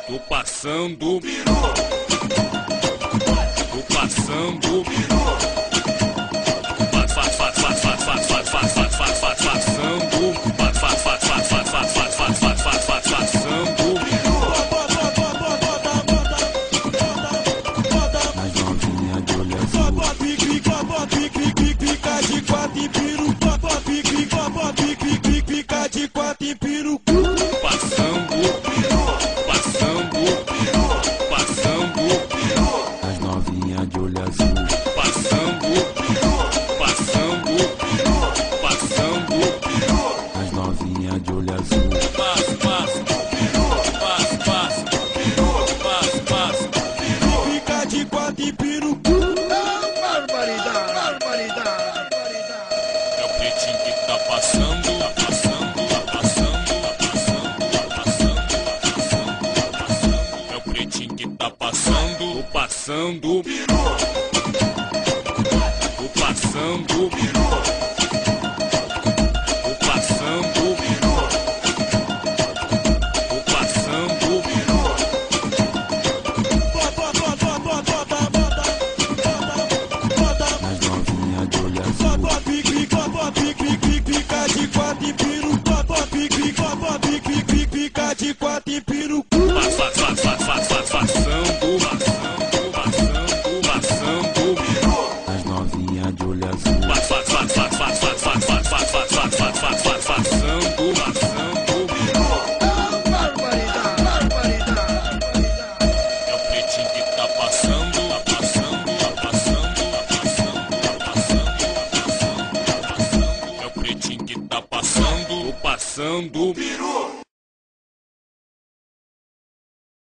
Tô passando, tô passando, As novinha de olho azul. Pica de quatro em piru, pica de quatro em piru. passando, passando, passando, As novinha de olho azul. passando, passando, passando, As novinha de olho azul. passo, passo, passo, passo, passo, passo. Pica de quatro em piru. É o pretinho que tá passando, tá passando, tá passando, tá passando, tá passando, tá passando, tá passando. É o pretinho que tá passando, tô passando, tô passando, tô passando, tô passando. As novinha de olho azul. Pica de quatro em piru. Pica de quatro em piru.